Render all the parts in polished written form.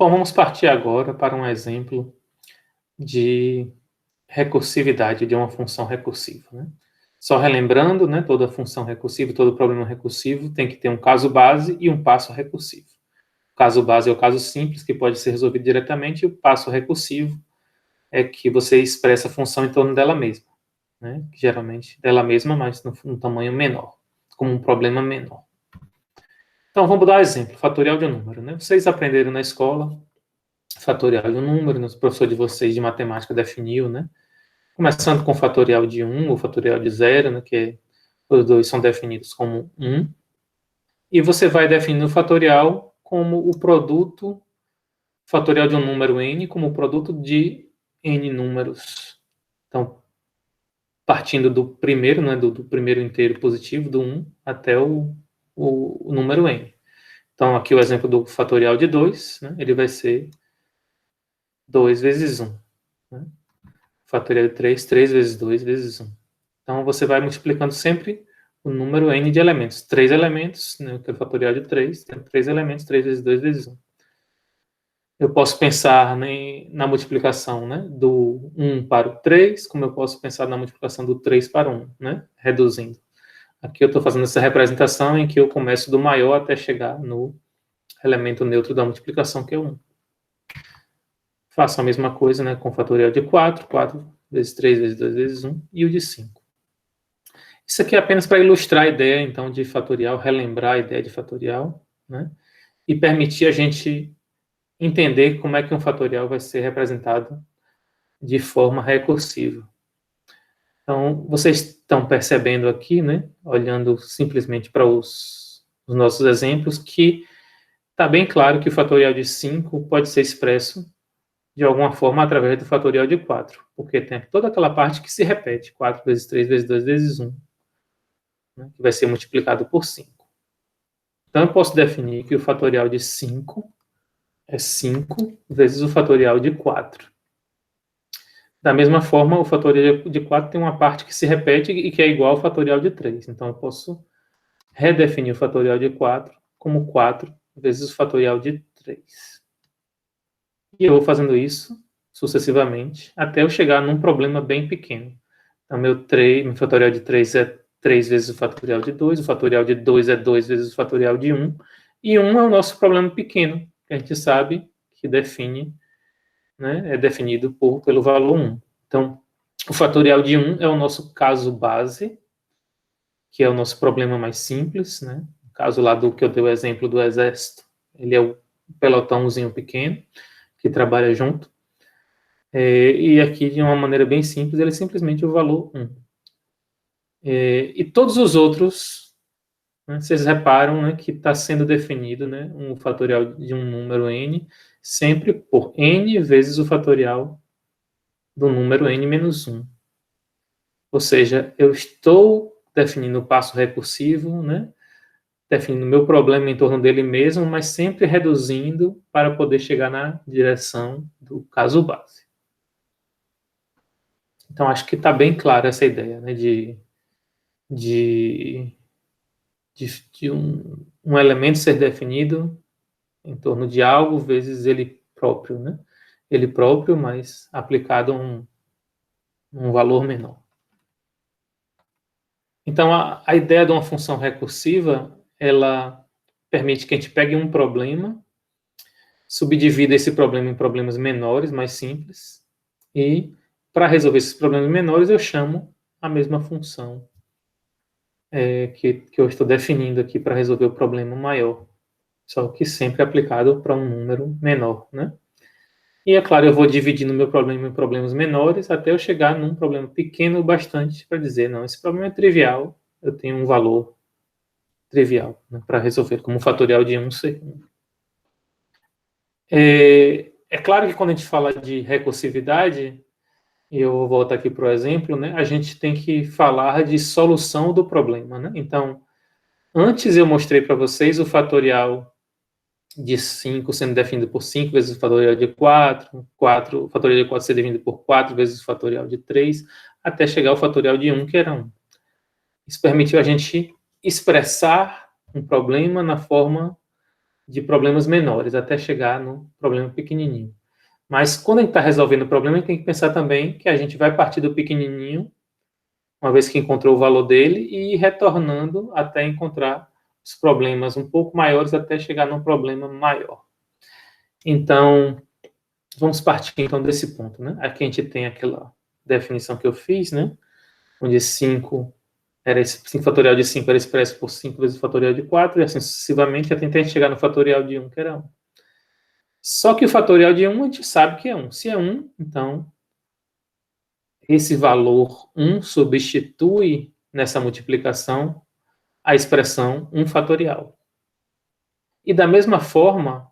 Bom, vamos partir agora para um exemplo de recursividade de uma função recursiva, né? Só relembrando, né, toda função recursiva, todo problema recursivo tem que ter um caso base e um passo recursivo. O caso base é o caso simples, que pode ser resolvido diretamente, e o passo recursivo é que você expressa a função em torno dela mesma, né? Geralmente dela mesma, mas num tamanho menor, como um problema menor. Então, vamos dar um exemplo, fatorial de um número, né? Vocês aprenderam na escola fatorial de um número, o professor de vocês de matemática definiu, né? Começando com o fatorial de 1 ou fatorial de 0, né? Que os dois são definidos como 1. E você vai definir o fatorial como o produto fatorial de um número n como o produto de n números. Então, partindo do primeiro, né, do primeiro inteiro positivo, do 1, até o número n. Então, aqui o exemplo do fatorial de 2, né, ele vai ser 2 vezes 1. Né? Fatorial de 3, 3 vezes 2 vezes 1. Então, você vai multiplicando sempre o número n de elementos. 3 elementos, né, que é o fatorial de 3, tem 3 elementos, 3 vezes 2 vezes 1. Eu posso pensar na multiplicação, né, do 1 para o 3, como eu posso pensar na multiplicação do 3 para o 1, né, reduzindo. Aqui eu estou fazendo essa representação em que eu começo do maior até chegar no elemento neutro da multiplicação, que é o 1. Faço a mesma coisa, né, com o fatorial de 4, 4 vezes 3 vezes 2 vezes 1, e o de 5. Isso aqui é apenas para ilustrar a ideia, então, de fatorial, relembrar a ideia de fatorial, né, e permitir a gente entender como é que um fatorial vai ser representado de forma recursiva. Então, vocês estão percebendo aqui, né, olhando simplesmente para os nossos exemplos, que está bem claro que o fatorial de 5 pode ser expresso de alguma forma através do fatorial de 4, porque tem toda aquela parte que se repete, 4 vezes 3 vezes 2 vezes 1, né, que vai ser multiplicado por 5. Então, eu posso definir que o fatorial de 5 é 5 vezes o fatorial de 4. Da mesma forma, o fatorial de 4 tem uma parte que se repete e que é igual ao fatorial de 3. Então, eu posso redefinir o fatorial de 4 como 4 vezes o fatorial de 3. E eu vou fazendo isso sucessivamente até eu chegar num problema bem pequeno. Então, meu fatorial de 3 é 3 vezes o fatorial de 2, o fatorial de 2 é 2 vezes o fatorial de 1, e 1 é o nosso problema pequeno, que a gente sabe que define, né, é definido pelo valor 1. Então, o fatorial de 1 é o nosso caso base, que é o nosso problema mais simples, né? No caso lá do que eu dei o exemplo do exército, ele é o pelotãozinho pequeno, que trabalha junto. E aqui, de uma maneira bem simples, ele é simplesmente o valor 1. E todos os outros, né, vocês reparam, né, que está sendo definido, né, um fatorial de um número n, sempre por n vezes o fatorial do número n menos 1. Ou seja, eu estou definindo o passo recursivo, né, definindo o meu problema em torno dele mesmo, mas sempre reduzindo para poder chegar na direção do caso base. Então, acho que está bem clara essa ideia, né, de um elemento ser definido em torno de algo vezes ele próprio, né? Ele próprio, mas aplicado a um valor menor. Então, a ideia de uma função recursiva, ela permite que a gente pegue um problema, subdivida esse problema em problemas menores, mais simples, e para resolver esses problemas menores, eu chamo a mesma função que eu estou definindo aqui para resolver o problema maior, só que sempre aplicado para um número menor, né? E, é claro, eu vou dividindo meu problema em problemas menores até eu chegar num problema pequeno o bastante para dizer, não, esse problema é trivial, eu tenho um valor trivial, né, para resolver, como o fatorial de 1 ser 1. É claro que quando a gente fala de recursividade, e eu volto aqui para o exemplo, né, a gente tem que falar de solução do problema, né? Então, antes eu mostrei para vocês o fatorial de 5 sendo definido por 5 vezes o fatorial de 4, o fatorial de 4 ser definido por 4 vezes o fatorial de 3, até chegar ao fatorial de 1, que era 1. Isso permitiu a gente expressar um problema na forma de problemas menores, até chegar no problema pequenininho. Mas quando a gente está resolvendo o problema, a gente tem que pensar também que a gente vai partir do pequenininho, uma vez que encontrou o valor dele, e ir retornando até encontrar os problemas um pouco maiores, até chegar num problema maior. Então, vamos partir então desse ponto, né? Aqui a gente tem aquela definição que eu fiz, né? Onde 5 fatorial de 5 era expresso por 5 vezes o fatorial de 4, e assim sucessivamente, até a gente chegar no fatorial de 1, que era 1. Só que o fatorial de 1 a gente sabe que é 1. Se é 1, então esse valor 1 substitui nessa multiplicação a expressão 1 fatorial. E da mesma forma,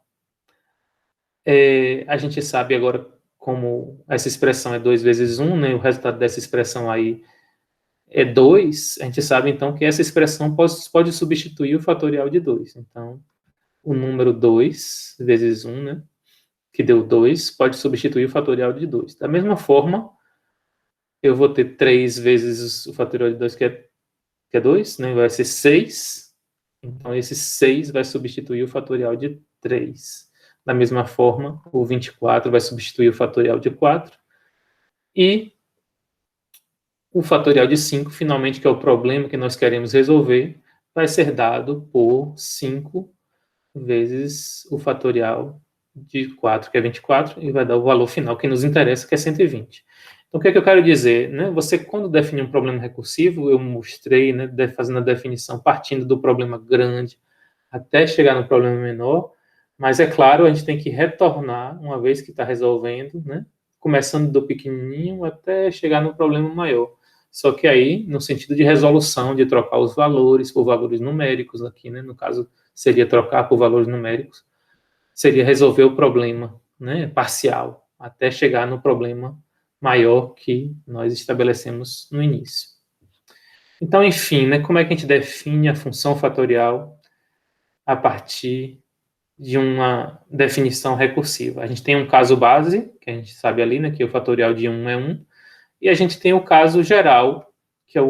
a gente sabe agora como essa expressão é 2 vezes 1, né? O resultado dessa expressão aí é 2, a gente sabe então que essa expressão pode substituir o fatorial de 2. Então, o número 2 vezes 1, né? Que deu 2, pode substituir o fatorial de 2. Da mesma forma, eu vou ter 3 vezes o fatorial de 2, que é 2, né? Vai ser 6. Então, esse 6 vai substituir o fatorial de 3. Da mesma forma, o 24 vai substituir o fatorial de 4. E o fatorial de 5, finalmente, que é o problema que nós queremos resolver, vai ser dado por 5 vezes o fatorial de 4, que é 24, e vai dar o valor final que nos interessa, que é 120. Então, o que é que eu quero dizer? Né? Você, quando define um problema recursivo, eu mostrei, né, fazendo a definição, partindo do problema grande até chegar no problema menor, mas é claro, a gente tem que retornar, uma vez que está resolvendo, né, começando do pequenininho até chegar no problema maior. Só que aí, no sentido de resolução, de trocar os valores por valores numéricos aqui, né, no caso, seria trocar por valores numéricos, seria resolver o problema, né, parcial, até chegar no problema maior que nós estabelecemos no início. Então, enfim, né, como é que a gente define a função fatorial a partir de uma definição recursiva? A gente tem um caso base, que a gente sabe ali, né, que o fatorial de 1 é 1, e a gente tem o caso geral, que é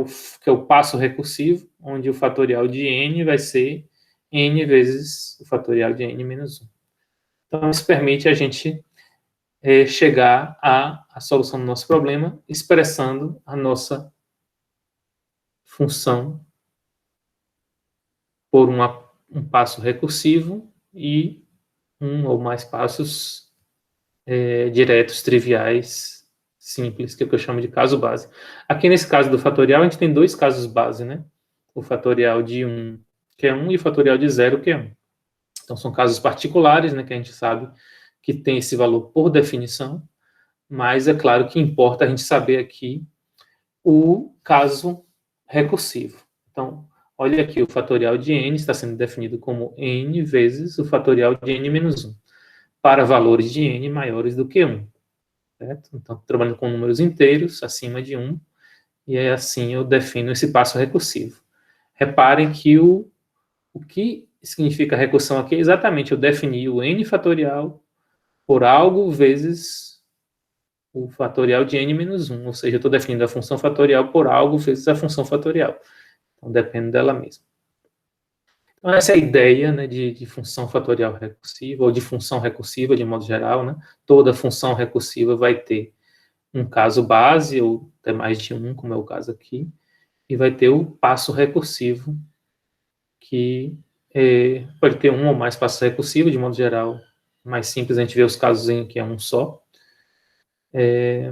o passo recursivo, onde o fatorial de n vai ser n vezes o fatorial de n menos 1. Então, isso permite a gente chegar à solução do nosso problema, expressando a nossa função por um passo recursivo e um ou mais passos diretos, triviais, simples, que é o que eu chamo de caso base. Aqui nesse caso do fatorial, a gente tem dois casos base, né? O fatorial de 1, que é 1, e o fatorial de 0, que é 1. Então, são casos particulares, né, que a gente sabe que tem esse valor por definição, mas é claro que importa a gente saber aqui o caso recursivo. Então, olha aqui, o fatorial de n está sendo definido como n vezes o fatorial de n menos 1, para valores de n maiores do que 1. Certo? Então, trabalhando com números inteiros, acima de 1, e é assim eu defino esse passo recursivo. Reparem que o que significa recursão aqui é exatamente eu definir o n fatorial por algo vezes o fatorial de n menos 1, ou seja, eu estou definindo a função fatorial por algo vezes a função fatorial. Então, depende dela mesma. Então, essa é a ideia, né, de função fatorial recursiva, ou de função recursiva, de modo geral, né? Toda função recursiva vai ter um caso base, ou até mais de um, como é o caso aqui, e vai ter o passo recursivo, que pode ter um ou mais passos recursivos, de modo geral. Mais simples a gente vê os casos em que é um só,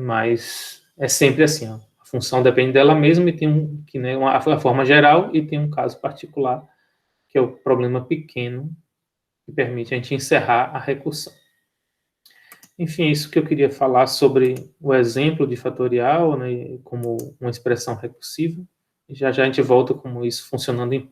mas é sempre assim, ó. A função depende dela mesma e tem a forma geral, e tem um caso particular, que é o problema pequeno, que permite a gente encerrar a recursão. Enfim, é isso que eu queria falar sobre o exemplo de fatorial, né, como uma expressão recursiva, e já já a gente volta como isso funcionando em